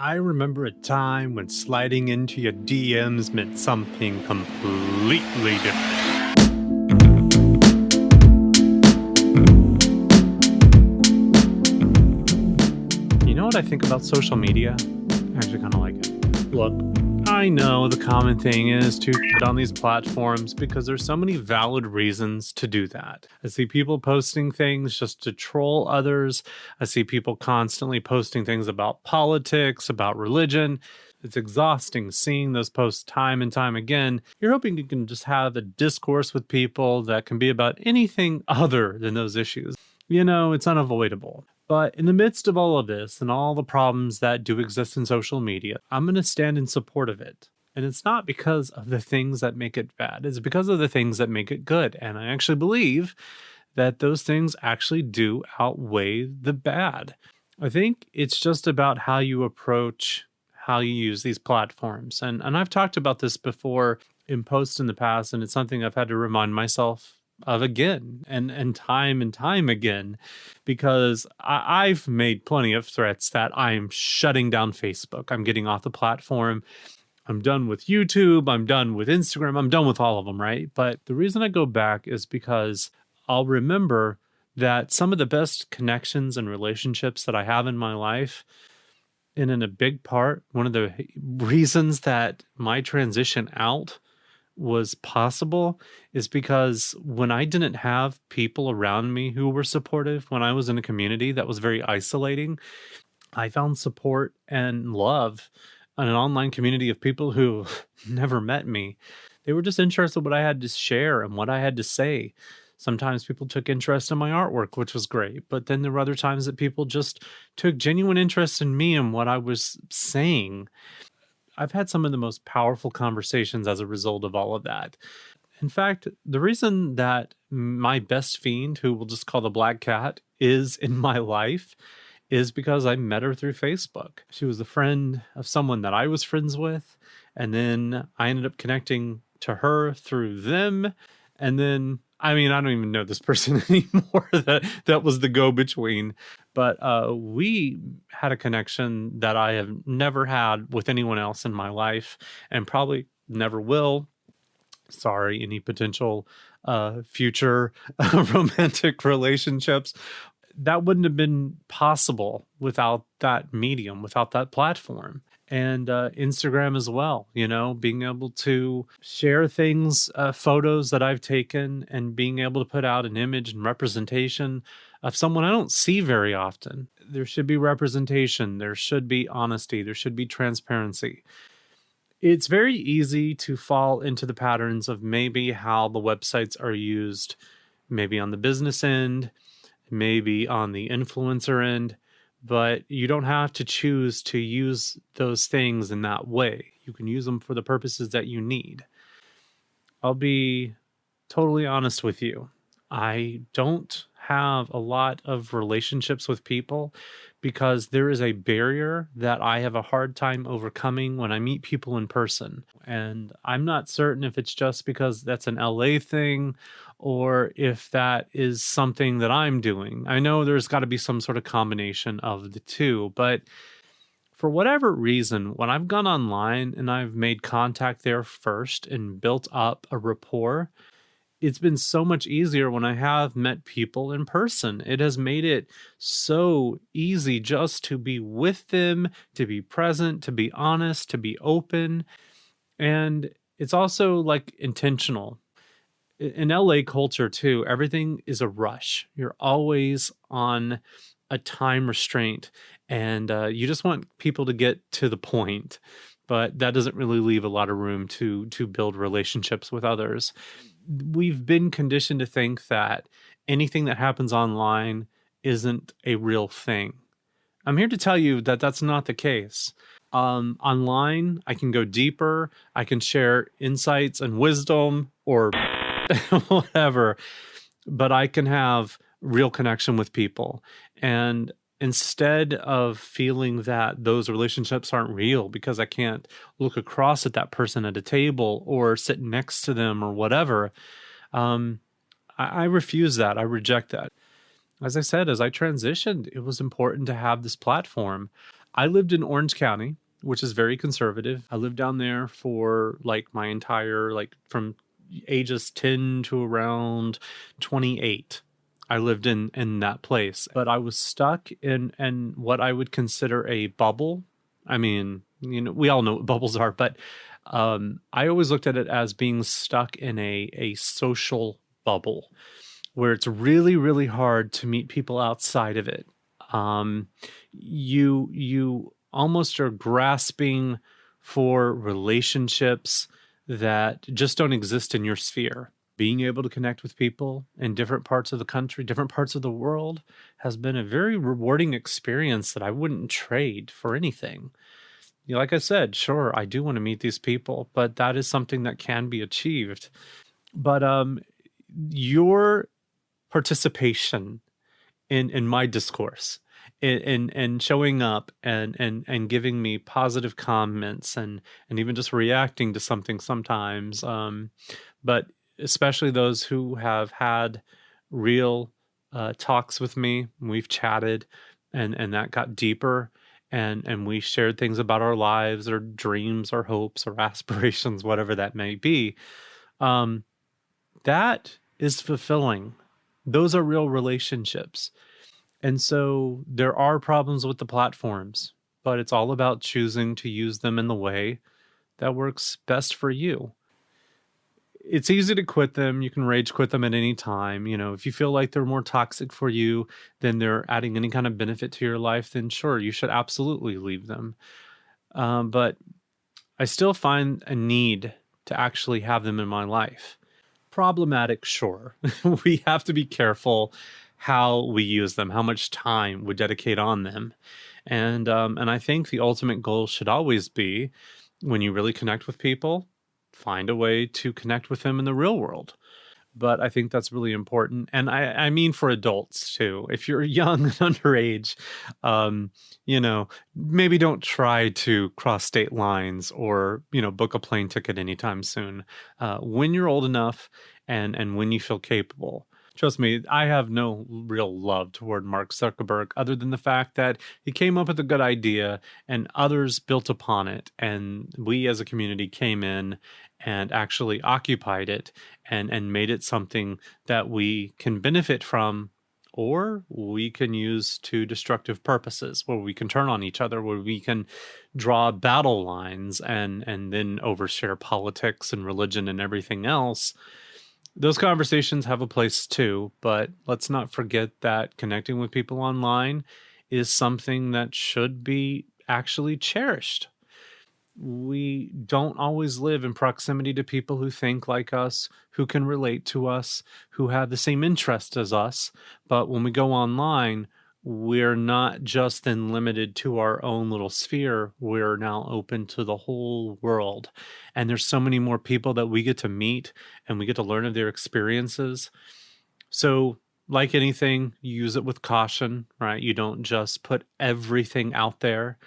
I remember a time when sliding into your DMs meant something completely different. You know what I think about social media? I actually kind of like it. Look, I know the common thing is to put on these platforms because there's so many valid reasons to do that. I see people posting things just to troll others. I see people constantly posting things about politics, about religion. It's exhausting seeing those posts time and time again. You're hoping you can just have a discourse with people that can be about anything other than those issues. You know, it's unavoidable. But in the midst of all of this and all the problems that do exist in social media, I'm going to stand in support of it. And it's not because of the things that make it bad. It's because of the things that make it good. And I actually believe that those things actually do outweigh the bad. I think it's just about how you approach how you use these platforms. And I've talked about this before in posts in the past, and it's something I've had to remind myself of again and time again, because I've made plenty of threats that I'm shutting down Facebook. I'm getting off the platform. I'm done with YouTube. I'm done with Instagram. I'm done with all of them, right? But the reason I go back is because I'll remember that some of the best connections and relationships that I have in my life, and in a big part, one of the reasons that my transition out was possible is because when I didn't have people around me who were supportive, when I was in a community that was very isolating, I found support and love in an online community of people who never met me. They were just interested in what I had to share and what I had to say. Sometimes people took interest in my artwork, which was great. But then there were other times that people just took genuine interest in me and what I was saying. I've had some of the most powerful conversations as a result of all of that. In fact, the reason that my best fiend, who we'll just call the Black Cat, is in my life is because I met her through Facebook. She was a friend of someone that I was friends with, and then I ended up connecting to her through them. And then, I don't even know this person anymore. That was the go-between. But we had a connection that I have never had with anyone else in my life, and probably never will. Sorry, any potential future romantic relationships. That wouldn't have been possible without that medium, without that platform. And Instagram as well, being able to share things, photos that I've taken, and being able to put out an image and representation of someone I don't see very often. There should be representation. There should be honesty. There should be transparency. It's very easy to fall into the patterns of maybe how the websites are used, maybe on the business end, maybe on the influencer end. But you don't have to choose to use those things in that way. You can use them for the purposes that you need. I'll be totally honest with you. I don't have a lot of relationships with people because there is a barrier that I have a hard time overcoming when I meet people in person. And I'm not certain if it's just because that's an LA thing or if that is something that I'm doing. I know there's got to be some sort of combination of the two, but for whatever reason, when I've gone online and I've made contact there first and built up a rapport, it's been so much easier when I have met people in person. It has made it so easy just to be with them, to be present, to be honest, to be open. And it's also like intentional. In LA culture too, everything is a rush. You're always on a time restraint, and you just want people to get to the point. But that doesn't really leave a lot of room to build relationships with others. We've been conditioned to think that anything that happens online isn't a real thing. I'm here to tell you that that's not the case. Online, I can go deeper. I can share insights and wisdom or whatever, but I can have real connection with people. And instead of feeling that those relationships aren't real because I can't look across at that person at a table or sit next to them or whatever, I refuse that. I reject that. As I said, as I transitioned, it was important to have this platform. I lived in Orange County, which is very conservative. I lived down there for like my entire, like from ages 10 to around 28. I lived in that place, but I was stuck in what I would consider a bubble. I mean, we all know what bubbles are, but I always looked at it as being stuck in a social bubble where it's really, really hard to meet people outside of it. You almost are grasping for relationships that just don't exist in your sphere. Being able to connect with people in different parts of the country, different parts of the world has been a very rewarding experience that I wouldn't trade for anything. Like I said, sure, I do want to meet these people, but that is something that can be achieved. But your participation in my discourse, in showing up and giving me positive comments and even just reacting to something sometimes, but especially those who have had real talks with me. We've chatted and that got deeper, and we shared things about our lives, our dreams, our hopes, our aspirations, whatever that may be. That is fulfilling. Those are real relationships. And so there are problems with the platforms, but it's all about choosing to use them in the way that works best for you. It's easy to quit them. You can rage quit them at any time. If you feel like they're more toxic for you than they're adding any kind of benefit to your life, then sure, you should absolutely leave them. But I still find a need to actually have them in my life. Problematic, sure. We have to be careful how we use them, how much time we dedicate on them. And I think the ultimate goal should always be, when you really connect with people, find a way to connect with them in the real world. But I think that's really important. And I mean for adults too. If you're young and underage, maybe don't try to cross state lines or, book a plane ticket anytime soon. When you're old enough and when you feel capable. Trust me, I have no real love toward Mark Zuckerberg other than the fact that he came up with a good idea and others built upon it. And we as a community came in and actually occupied it and made it something that we can benefit from, or we can use to destructive purposes, where we can turn on each other, where we can draw battle lines and then overshare politics and religion and everything else. Those conversations have a place too, but let's not forget that connecting with people online is something that should be actually cherished. We don't always live in proximity to people who think like us, who can relate to us, who have the same interests as us. But when we go online, we're not just then limited to our own little sphere. We're now open to the whole world. And there's so many more people that we get to meet and we get to learn of their experiences. So like anything, use it with caution, right? You don't just put everything out there.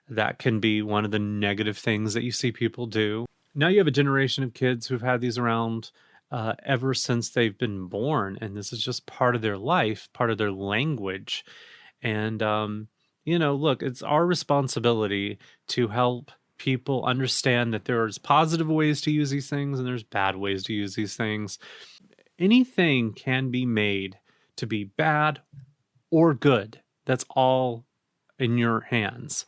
That can be one of the negative things that you see people do. Now you have a generation of kids who've had these around ever since they've been born. And this is just part of their life, part of their language. And, look, it's our responsibility to help people understand that there's positive ways to use these things and there's bad ways to use these things. Anything can be made to be bad or good. That's all in your hands.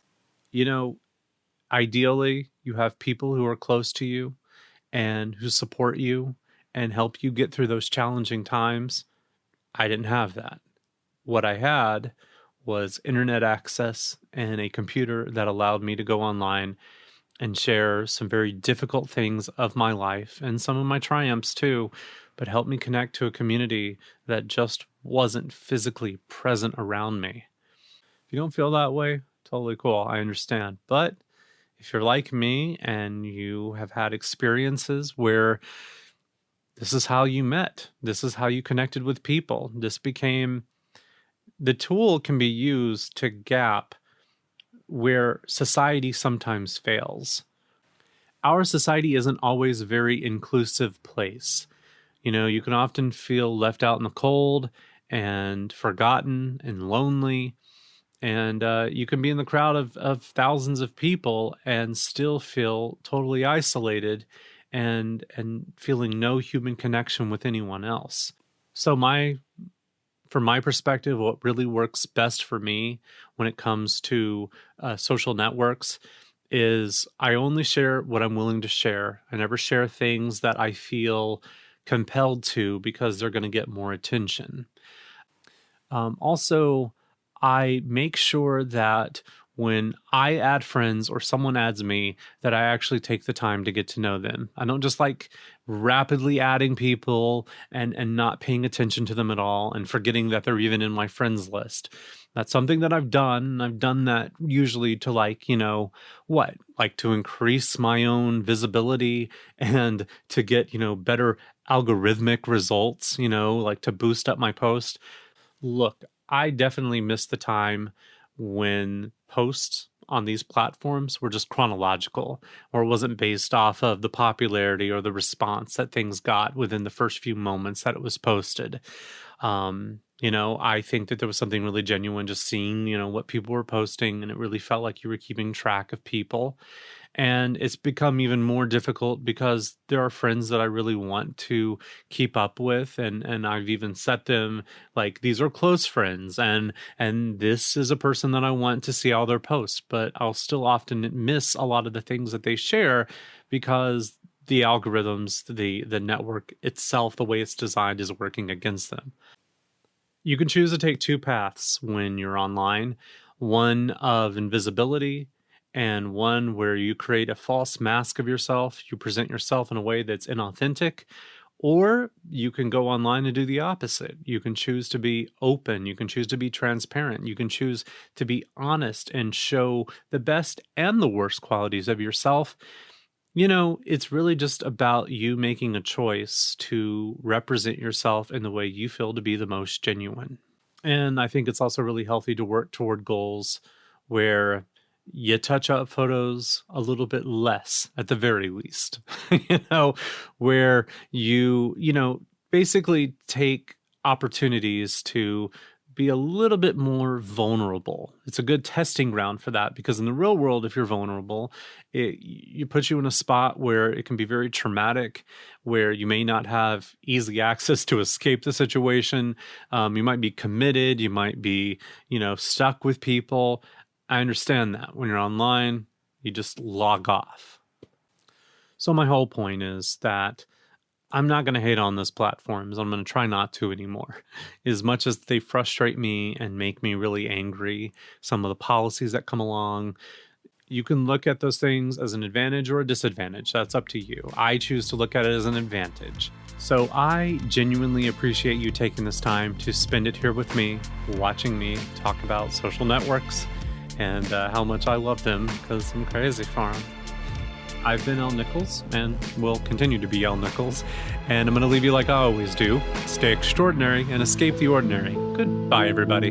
Ideally, you have people who are close to you and who support you and help you get through those challenging times. I didn't have that. What I had was internet access and a computer that allowed me to go online and share some very difficult things of my life and some of my triumphs too, but helped me connect to a community that just wasn't physically present around me. If you don't feel that way, totally cool. I understand. But if you're like me and you have had experiences where this is how you met, this is how you connected with people, the tool can be used to gap where society sometimes fails. Our society isn't always a very inclusive place. You can often feel left out in the cold and forgotten and lonely. And you can be in the crowd of thousands of people and still feel totally isolated and feeling no human connection with anyone else. So from my perspective, what really works best for me when it comes to social networks is I only share what I'm willing to share. I never share things that I feel compelled to because they're going to get more attention. Also, I make sure that when I add friends or someone adds me, that I actually take the time to get to know them. I don't just like rapidly adding people and not paying attention to them at all and forgetting that they're even in my friends list. That's something that I've done. I've done that usually to like to increase my own visibility and to get, better algorithmic results, like to boost up my post. Look, I definitely missed the time when posts on these platforms were just chronological or wasn't based off of the popularity or the response that things got within the first few moments that it was posted. I think that there was something really genuine just seeing, what people were posting, and it really felt like you were keeping track of people. And it's become even more difficult because there are friends that I really want to keep up with. And I've even set them like, these are close friends. And this is a person that I want to see all their posts, but I'll still often miss a lot of the things that they share because the algorithms, the network itself, the way it's designed is working against them. You can choose to take two paths when you're online, one of invisibility and one where you create a false mask of yourself. You present yourself in a way that's inauthentic, or you can go online and do the opposite. You can choose to be open. You can choose to be transparent. You can choose to be honest and show the best and the worst qualities of yourself. It's really just about you making a choice to represent yourself in the way you feel to be the most genuine. And I think it's also really healthy to work toward goals where you touch up photos a little bit less at the very least, where you basically take opportunities to be a little bit more vulnerable. It's a good testing ground for that because in the real world, if you're vulnerable, you put you in a spot where it can be very traumatic, where you may not have easy access to escape the situation. You might be committed. You might be, stuck with people. I understand that. When you're online, you just log off. So my whole point is that I'm not going to hate on those platforms. I'm going to try not to anymore. As much as they frustrate me and make me really angry, some of the policies that come along, you can look at those things as an advantage or a disadvantage. That's up to you. I choose to look at it as an advantage. So I genuinely appreciate you taking this time to spend it here with me, watching me talk about social networks and how much I love them because I'm crazy for them. I've been Al Nichols and will continue to be Al Nichols, and I'm going to leave you like I always do. Stay extraordinary and escape the ordinary. Goodbye, everybody.